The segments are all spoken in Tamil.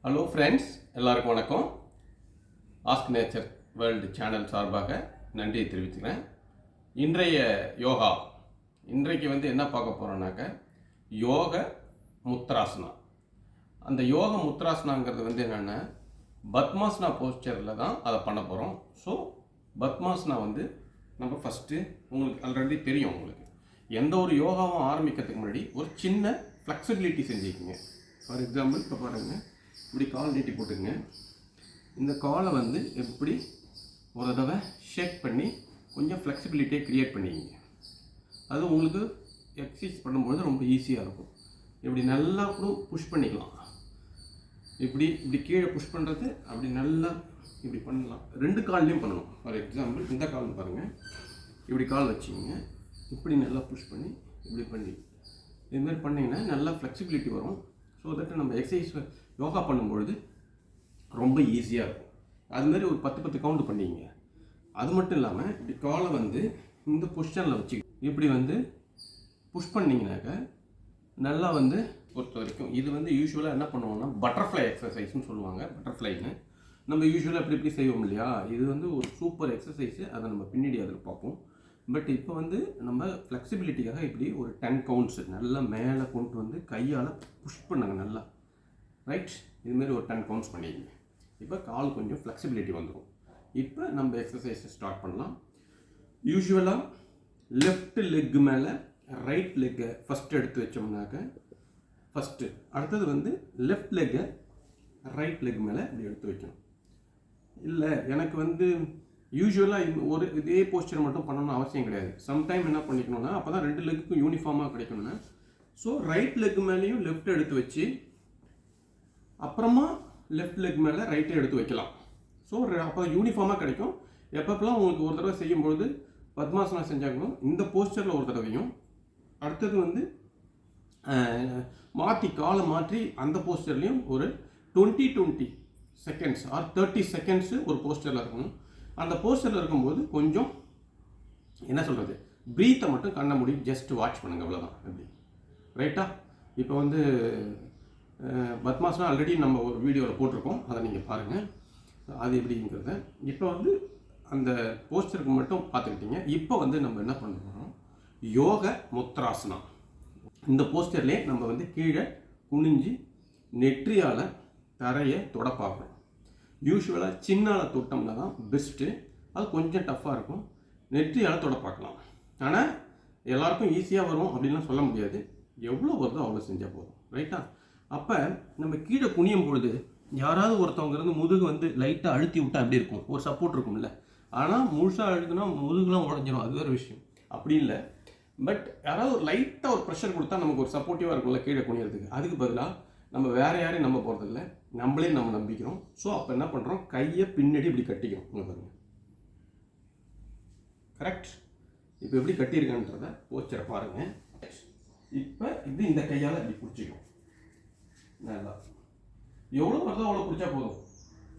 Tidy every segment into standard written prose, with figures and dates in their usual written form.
ஹலோ ஃப்ரெண்ட்ஸ், எல்லாருக்கும் வணக்கம். ஆஸ்க் நேச்சர் வேர்ல்டு சேனல் சார்பாக நன்றியை தெரிவிச்சுக்கிறேன். இன்றைய யோகா இன்றைக்கு என்ன பார்க்க போகிறோன்னாக்க யோக முத்ராசனா. அந்த யோக முத்ராசனாங்கிறது என்னென்னா பத்மாசனா போஸ்டரில் தான் அதை பண்ண போகிறோம். ஸோ பத்மாசனா நம்ம ஃபஸ்ட்டு உங்களுக்கு ஆல்ரெடி தெரியும். உங்களுக்கு எந்த ஒரு யோகாவும் ஆரம்பிக்கிறதுக்கு முன்னாடி ஒரு சின்ன ஃப்ளெக்சிபிலிட்டி செஞ்சுக்கிங்க. ஃபார் எக்ஸாம்பிள் இப்போ பாருங்கள், இப்படி கால் நீட்டி போட்டுங்க. இந்த காலை எப்படி ஒரு தடவை ஷேக் பண்ணி கொஞ்சம் ஃப்ளெக்சிபிலிட்டியை க்ரியேட் பண்ணிக்கிங்க. அது உங்களுக்கு எக்ஸசைஸ் பண்ணும்போது ரொம்ப ஈஸியாக இருக்கும். இப்படி நல்லா கூட புஷ் பண்ணிக்கலாம். இப்படி கீழே புஷ் பண்ணுறது, அப்படி நல்லா இப்படி பண்ணலாம். ரெண்டு கால்லையும் பண்ணணும். ஃபார் எக்ஸாம்பிள் இந்த கால்னு பாருங்கள், இப்படி கால் வச்சுக்கிங்க. இப்படி நல்லா புஷ் பண்ணி இப்படி பண்ணி இதுமாதிரி பண்ணிங்கன்னா நல்லா ஃப்ளெக்சிபிலிட்டி வரும். ஸோ தட் நம்ம எக்ஸசைஸ் யோகா பண்ணும்பொழுது ரொம்ப ஈஸியாக இருக்கும். அதுமாரி ஒரு 10 கவுண்ட் பண்ணிங்க. அது மட்டும் இல்லாமல் இப்படி காலை இந்த பொசிஷனில் வச்சு இப்படி புஷ் பண்ணிங்கனாக்க நல்லா பொறுத்த வரைக்கும் இது யூஸ்வலாக என்ன பண்ணுவோம்னா பட்டர்ஃப்ளை எக்ஸசைஸ்னு சொல்லுவாங்க. பட்டர்ஃப்ளைன்னு நம்ம யூஸ்வலாக இப்படி செய்வோம் இல்லையா? இது ஒரு சூப்பர் எக்ஸசைஸு. அதை நம்ம பின்னாடி அதில் பார்ப்போம். பட் இப்போ நம்ம ஃப்ளெக்சிபிலிட்டிக்காக இப்படி ஒரு 10 கவுண்ட்ஸு நல்லா மேலே கொண்டு கையால் புஷ் பண்ணுங்க நல்லா. ரைட், இதுமாரி ஒரு 10 கவுண்ட்ஸ் பண்ணிக்கங்க. இப்போ கால் கொஞ்சம் ஃப்ளெக்சிபிலிட்டி வந்துடும். இப்போ நம்ம எக்ஸசைஸை ஸ்டார்ட் பண்ணலாம். யூஸ்வலாக லெஃப்ட் லெக் மேலே ரைட் லெக்கை ஃபஸ்ட்டு எடுத்து வச்சோம்னாக்க ஃபஸ்ட்டு, அடுத்தது லெஃப்ட் லெக்கை ரைட் லெக் மேலே இப்படி எடுத்து வைக்கணும். இல்லை எனக்கு யூஸ்வலாக ஒரு இதே போஸ்டர் மட்டும் பண்ணணும்னு அவசியம் கிடையாது. சம்டைம் என்ன பண்ணிக்கணும்னா அப்போ தான் 2 லெக்குக்கும் யூனிஃபார்மாக கிடைக்கணும்னா, ஸோ ரைட் லெக் மேலேயும் லெஃப்ட் எடுத்து வச்சு அப்புறமா லெஃப்ட் லெக் மேலே ரைட்டை எடுத்து வைக்கலாம். ஸோ அப்போ யூனிஃபார்மாக கிடைக்கும். எப்பப்பெல்லாம் உங்களுக்கு ஒரு தடவை செய்யும்பொழுது பத்மாசனா செஞ்சாக்கணும் இந்த போஸ்டரில் ஒரு தடவையும், அடுத்தது மாற்றி காலை மாற்றி அந்த போஸ்டர்லேயும் ஒரு 20 செகண்ட்ஸ் ஆர் 30 செகண்ட்ஸு ஒரு போஸ்டரில் இருக்கணும். அந்த போஸ்டரில் இருக்கும்போது கொஞ்சம் என்ன சொல்கிறது, ப்ரீத்தை மட்டும் கண்ண மூடி ஜஸ்ட் வாட்ச் பண்ணுங்கள், அவ்வளோதான். எப்படி ரைட்டா? இப்போ பத்மாசனா ஆல்ரெடி நம்ம ஒரு வீடியோவில் போட்டிருக்கோம், அதை நீங்கள் பாருங்கள். அது எப்படிங்கிறத இப்போ அந்த போஸ்டருக்கு மட்டும் பார்த்துக்கிட்டீங்க. இப்போ நம்ம என்ன பண்ண போகிறோம், யோக முத்ராசனா. இந்த போஸ்டர்லேயே நம்ம கீழே குனிஞ்சு நெற்றியால் தரையை தொட பார்க்கணும். யூஸ்வலாக சின்னால தொட்டோம்னா தான் பெஸ்ட்டு. அது கொஞ்சம் டஃப்பாக இருக்கும். நெற்றியால் தொட பார்க்கலாம். ஆனால் எல்லாருக்கும் ஈஸியாக வரும் அப்படின்லாம் சொல்ல முடியாது. எவ்வளோ வருதோ அவ்வளோ செஞ்சால் போதும். ரைட்டா? அப்போ நம்ம கீழே குனியும் பொழுது யாராவது ஒருத்தவங்க முதுகு லைட்டாக அழுத்தி விட்டால் அப்படி இருக்கும், ஒரு சப்போர்ட் இருக்கும்ல. ஆனால் முழுசாக அழுதுனா முதுகுலாம் உடஞ்சிடும், அது வேறு விஷயம். அப்படி இல்லை. பட் யாராவது ஒரு லைட்டாக ஒரு ப்ரெஷர் கொடுத்தா நமக்கு ஒரு சப்போர்ட்டிவாக இருக்கும்ல கீழே குனியறதுக்கு. அதுக்கு பதிலாக நம்ம வேறு யாரையும் நம்ப போகிறதில்ல, நம்மளே நம்ம நம்பிக்கிறோம். ஸோ அப்போ என்ன பண்ணுறோம், கையை பின்னாடி இப்படி கட்டிக்கிறோம். உங்கள் பாருங்கள், கரெக்ட்? இப்போ எப்படி கட்டியிருக்கான்றத போஸ்டரை பாருங்கள். இப்போ இந்த கையால் இப்படி பிடிச்சிக்கும். நல்லா எவ்வளோ வருதோ அவ்வளோ பிடிச்சா போதும்.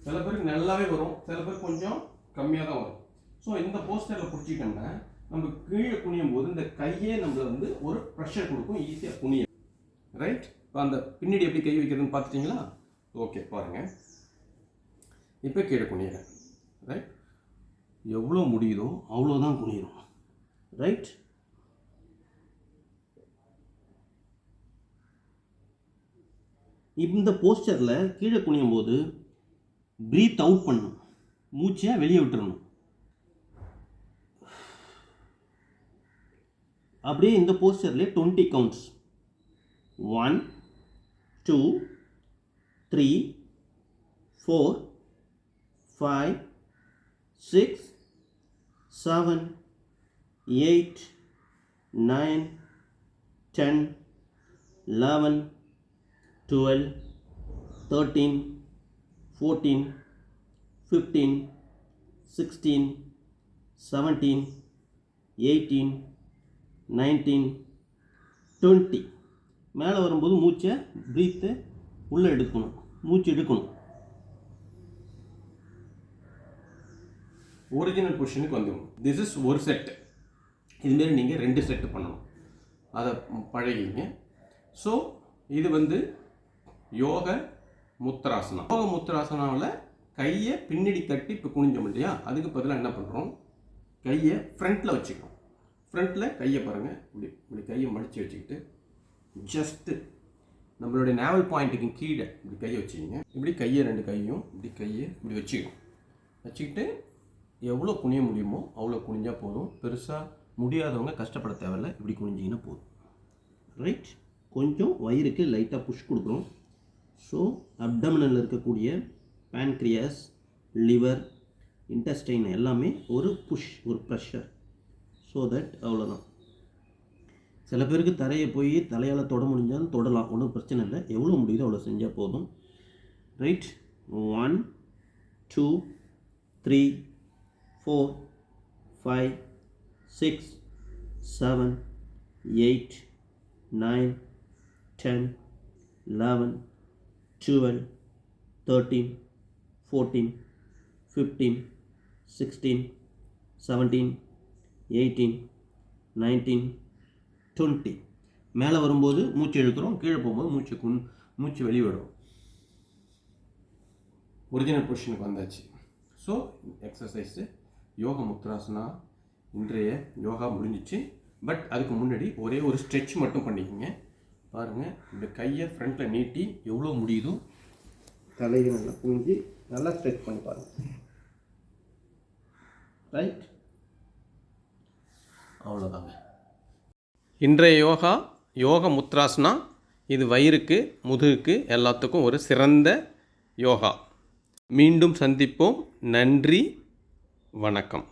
சில பேருக்கு நல்லாவே வரும், சில பேர் கொஞ்சம் கம்மியாக தான் வரும். ஸோ இந்த போஸ்டரில் பிடிச்சிட்டோம்னா நம்ம கீழே குனியும் போது இந்த கையே நம்மளை ஒரு ப்ரெஷர் கொடுக்கும், ஈஸியாக குனியும். ரைட்? இப்போ அந்த பின்னாடி எப்படி கை வைக்கிறதுன்னு பார்த்துட்டிங்களா? ஓகே, பாருங்கள். இப்போ கீழே குனிகிறேன். ரைட்? எவ்வளோ முடியுதோ அவ்வளோதான் குனியணும். ரைட்? இந்த போஸ்டரில் கீழே குனியும் போது ப்ரீத் அவுட் பண்ணணும், மூச்சை வெளியே விட்டுறணும். அப்படியே இந்த போஸ்டர்லேயே 20 கவுண்ட்ஸ். 1 2 3 4 5 6 7 8 9 10 11 12 13 14 15 16 17 18 19 20. மேலே வரும்போது மூச்சை ப்ரீத்தை உள்ளே எடுக்கணும், மூச்சு எடுக்கணும். ஒரிஜினல் பொசிஷனுக்கு வந்துடும். திஸ் இஸ் ஒரு செட். இதுமாரி நீங்கள் 2 செட்டு பண்ணணும். அதை பழகிங்க. ஸோ இது யோக முத்ராசனா. யோக முத்ராசனாவில் கையை பின்னாடி தட்டி இப்போ குனிஞ்சோம் இல்லையா, அதுக்கு பதிலாக என்ன பண்ணுறோம், கையை ஃப்ரண்ட்டில் வச்சுக்கிறோம். ஃப்ரண்ட்டில் கையை பாருங்கள், இப்படி கையை மடித்து வச்சுக்கிட்டு ஜஸ்ட்டு நம்மளுடைய நேவல் பாயிண்ட்டுக்கு கீழே இப்படி கையை வச்சுக்கிங்க. இப்படி கையை 2 கையும் இப்படி வச்சுக்கணும். வச்சுக்கிட்டு எவ்வளோ குனிய முடியுமோ அவ்வளோ குனிஞ்சால் போதும். பெருசாக முடியாதவங்க கஷ்டப்பட தேவையில்லை, இப்படி குனிஞ்சிங்கன்னா போதும். ரைட். கொஞ்சம் வயிறுக்கு லைட்டாக புஷ் கொடுக்குறோம். ஸோ அப்டமினலில் இருக்கக்கூடிய பேன்க்ரியாஸ், லிவர், இன்டெஸ்டைன் எல்லாமே ஒரு புஷ், ஒரு ப்ரெஷர். ஸோ தட் அவ்வளோதான். சில பேருக்கு தரையை போய் தலையால் தொட முடிஞ்சாலும் தொடலாம், ஒன்றும் பிரச்சனை இல்லை. எவ்வளோ முடியுதோ அவ்வளோ செஞ்சால் போதும். ரைட். 1 2 3 4 5 6 7 8 9 10 11 12 13 14 15 16 17 18 19 20. மேலே வரும்போது மூச்சு இழுக்கிறோம், கீழே போகும்போது மூச்சு வெளிவிடும். ஒரிஜினல் பொசிஷனுக்கு வந்தாச்சு. ஸோ எக்ஸசைஸு யோக முத்ராசனா இன்றைய யோகா முடிஞ்சிச்சு. பட் அதுக்கு முன்னாடி ஒரே ஒரு ஸ்ட்ரெச் மட்டும் பண்ணிக்கோங்க. பாருங்கள், இந்த கையை ஃப்ரண்ட்டில் நீட்டி எவ்வளோ முடியுதோ தலையை நல்லா குனிஞ்சு நல்லா ஸ்ட்ரெச் பண்ணி பாருங்கள். ரைட். அவ்வளோதாங்க இன்றைய யோக முத்ராசனா. இது வயிறுக்கு, முதுகுக்கு எல்லாத்துக்கும் ஒரு சிறந்த யோகா. மீண்டும் சந்திப்போம். நன்றி, வணக்கம்.